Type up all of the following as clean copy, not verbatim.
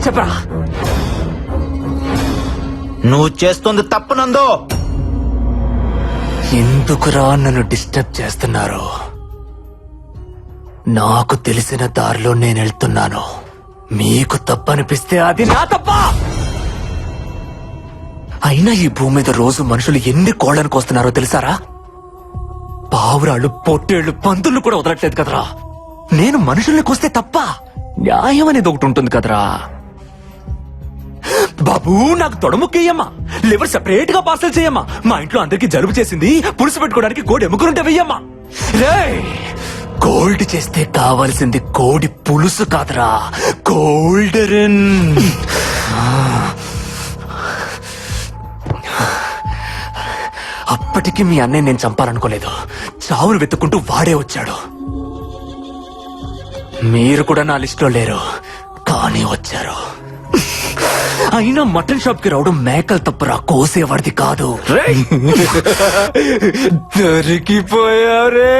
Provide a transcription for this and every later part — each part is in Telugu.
చెప్పరా. నువ్వు చేస్తుంది తప్పు నందు. ఎందుకురా నన్ను డిస్టర్బ్ చేస్తున్నారు? నాకు తెలిసిన దారిలో నేను వెళ్తున్నాను. మీకు తప్పనిపిస్తే అది నా తప్ప. అయినా ఈ భూమి మీద రోజు మనుషులు ఎన్ని కోళ్లను కోస్తున్నారో తెలుసారా? పావురాళ్ళు, పొట్టేళ్లు, పందులు కూడా వదలట్లేదు కదరా. నేను మనుషుల్ని కోస్తే తప్ప న్యాయం అనేది ఒకటి ఉంటుంది కదరా. బాబు, నాకు తొడముక్కయ్యమ్మా, లివర్ సెపరేట్ గా పార్సల్ చేయమ్మా. మా ఇంట్లో అందరికి జలుబు చేసింది, పులుసు పెట్టుకోవడానికి కోడి ఎముకలుంటే వెయ్యమ్మా. రే, గోల్డ్ చేస్తే కావాల్సింది కోడి పులుసు కాదురా, గోల్డెన్. అప్పటికి మీ అన్నయ్య నేను చంపాలనుకోలేదు. చావును వెతుక్కుంటూ వాడే వచ్చాడు. మీరు కూడా నా లిస్టులో లేరు, కానీ వచ్చారు. అయినా మటన్ షాప్ కి రావడం మేకలు తప్పురా, కోసేవాడిది కాదు. దొరికిపోయారే.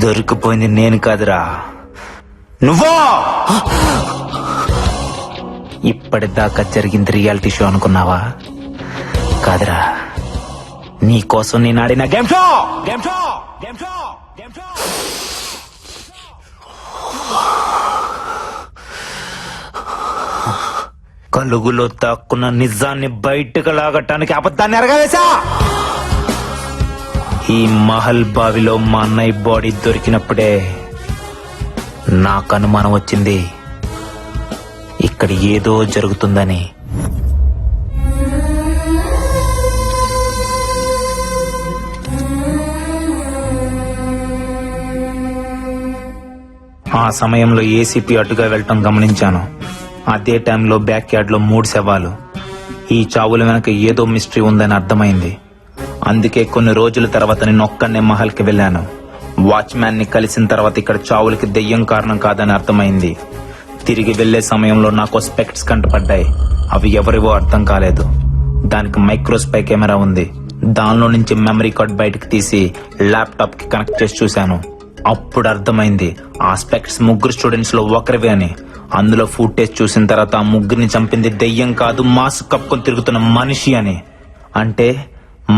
దొరికిపోయింది నేను కాదురా, నువ్వో. ఇప్పటిదాకా జరిగింది రియాలిటీ షో అనుకున్నావా? కాదురా, నీ కోసం నేను ఆడిన గేమ్ షో. కలుగులో తాక్కున్న నిజాన్ని బయటకు లాగటానికి అబద్ధాన్ని ఎరగవేశా. ఈ మహల్ బావిలో మా అన్నయ్య బాడీ దొరికినప్పుడే నాకు అనుమానం వచ్చింది, ఇక్కడ ఏదో జరుగుతుందని. ఆ సమయంలో ఏసీపీ అటుగా వెళ్ళటం గమనించాను. అదే టైంలో బ్యాక్ యార్డ్ లో 3 శవాలు. ఈ చావుల వెనక ఏదో మిస్టరీ ఉందని అర్థమైంది. అందుకే కొన్ని రోజుల తర్వాత నేను ఒక్కనే మహల్ కి వెళ్ళాను. వాచ్మ్యాన్ ని కలిసిన తర్వాత ఇక్కడ చావులకి దెయ్యం కారణం కాదని అర్థమైంది. తిరిగి వెళ్లే సమయంలో నాకు స్పెక్ట్స్ కంటపడ్డాయి. అవి ఎవరివో అర్థం కాలేదు. దానికి మైక్రోస్పై కెమెరా ఉంది. దానిలో నుంచి మెమరీ కార్డ్ బయటకు తీసి ల్యాప్టాప్ కి కనెక్ట్ చేసి చూశాను. అప్పుడు అర్థమైంది ఆ స్పెక్ట్స్ 3 స్టూడెంట్స్ లో ఒకరివే అని. అందులో ఫుటేజ్ చూసిన తర్వాత ఆ 3ని చంపింది దెయ్యం కాదు, మాస్క్ కప్పుకొని తిరుగుతున్న మనిషి అని. అంటే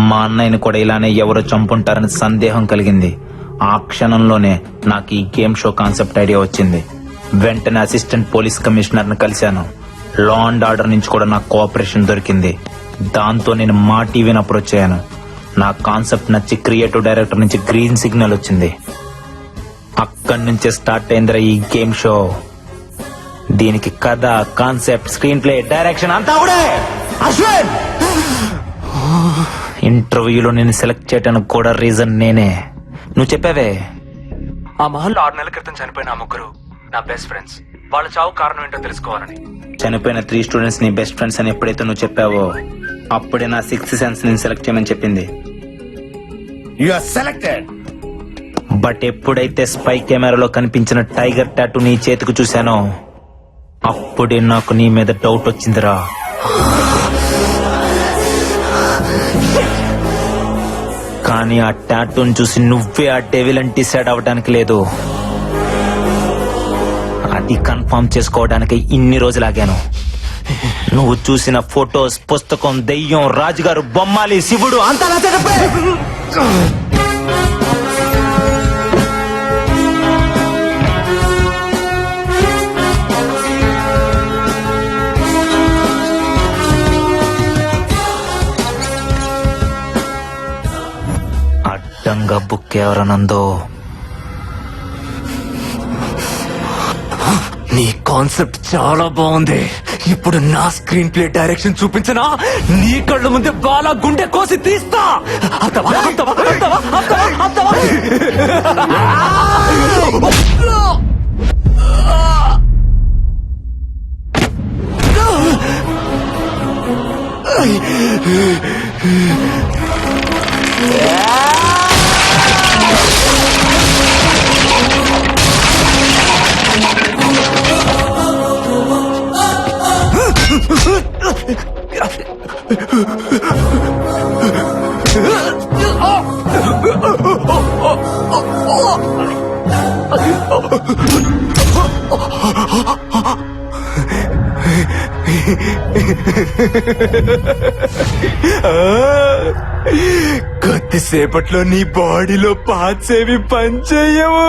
మా అన్నయ్యని కూడా ఇలానే ఎవరో చంపుంటారని సందేహం కలిగింది. ఆ క్షణంలోనే నాకు ఈ గేమ్ షో కాన్సెప్ట్ ఐడియా వచ్చింది. వెంటనే అసిస్టెంట్ పోలీస్ కమిషనర్ ని కలిశాను. లా అండ్ ఆర్డర్ నుంచి కూడా నాకు కోఆపరేషన్ దొరికింది. దాంతో నేను మా టీవీని అప్రోచ్ అయ్యాను. నా కాన్సెప్ట్ నచ్చి క్రియేటివ్ డైరెక్టర్ నుంచి గ్రీన్ సిగ్నల్ వచ్చింది. అక్కడి నుంచే స్టార్ట్ అయిందిరా ఈ గేమ్ షో. దీనికి కథ, కాన్సెప్ట్, స్క్రీన్ ప్లే, డైరెక్షన్ అంతా కూడా అశ్విన్. ఇంటర్వ్యూలో నేను సెలెక్ట్ చేయడానికి కూడా రీజన్ నేనే. నువ్వు చెప్పావే, ఆ మహల్లో 6 నెలల క్రితం చనిపోయిన ఆ 3 నా బెస్ట్ ఫ్రెండ్స్. వాళ్ళ చావు కారణం ఏంటో తెలుసుకోవాలని. చనిపోయిన 3 స్టూడెంట్స్ నీ బెస్ట్ ఫ్రెండ్స్ అని ఎప్పుడైతే నువ్వు చెప్పావో అప్పుడే నా 6th సెన్స్ నేను సెలెక్ట్ చేయమని చెప్పింది. You are selected. బట్ ఎప్పుడైతే స్పై కెమెరాలో కనిపించిన టైగర్ టాటూ నీ చేతికి చూశానో అప్పుడే నాకు నీ మీద డౌట్ వచ్చిందిరా. కానీ ఆ టాటూని చూసి నువ్వే ఆ డెవిల్ అని డిసైడ్ అవ్వడానికి లేదు. అది కన్ఫర్మ్ చేసుకోవడానికి ఇన్ని రోజులాగాను. నువ్వు చూసిన ఫొటోస్, పుస్తకం, దెయ్యం, రాజుగారు, బొమ్మాలి, శివుడు అంతా నా చెప్పే. అడ్డంగా బుక్ ఎవరనందో. నీ కాన్సెప్ట్ చాలా బాగుంది. ఇప్పుడు నా స్క్రీన్ ప్లే డైరెక్షన్ చూపించనా? నీ కళ్ళ ముందే బాలా గుండె కోసి తీస్తా. అర్థమా? అర్థమా? అర్థమా? అర్థమా? అర్థమా? కొద్దిసేపట్లో నీ బాడీలో పార్ట్స్ ఏవి పనిచేయవు.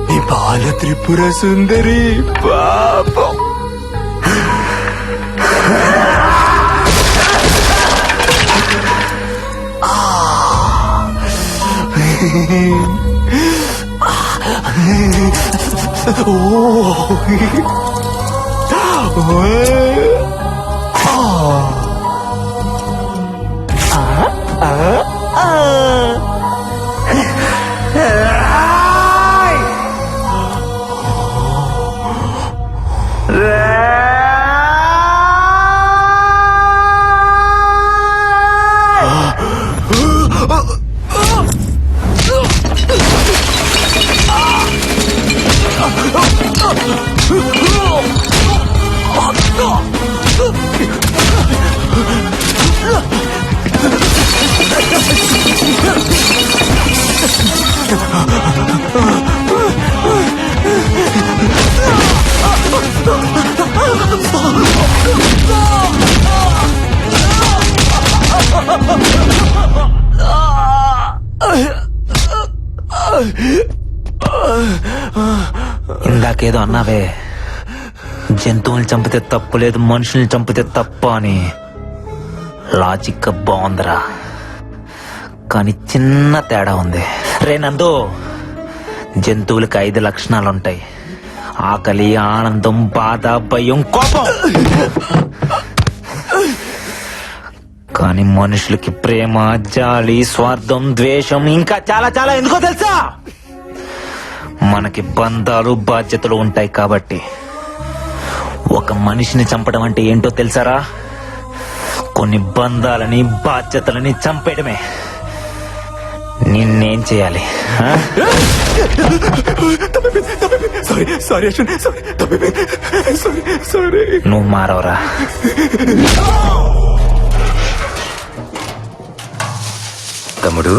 నీ బాల త్రిపుర సుందరి పాపం. ఇందాకేదో అన్నావే, జంతువుల్ని చంపితే తప్పు లేదు, మనుషుల్ని చంపితే తప్ప అని. లాజిక్ బాగుందిరా, కానీ చిన్న తేడా ఉంది. రే నందు, జంతువులకి 5 లక్షణాలుంటాయి: ఆకలి, ఆనందం, బాధ, భయం, కోపం. కానీ మనుషులకి ప్రేమ, జాలి, స్వార్థం, ద్వేషం, ఇంకా చాలా చాలా. ఎందుకో తెలుసా? మనకి బంధాలు, బాధ్యతలు ఉంటాయి కాబట్టి. ఒక మనిషిని చంపడం అంటే ఏంటో తెలుసారా? కొన్ని బంధాలని, బాధ్యతలని చంపేయడమే. నిన్నేం చేయాలి? నువ్వు మారవరా? తమ్ముడు,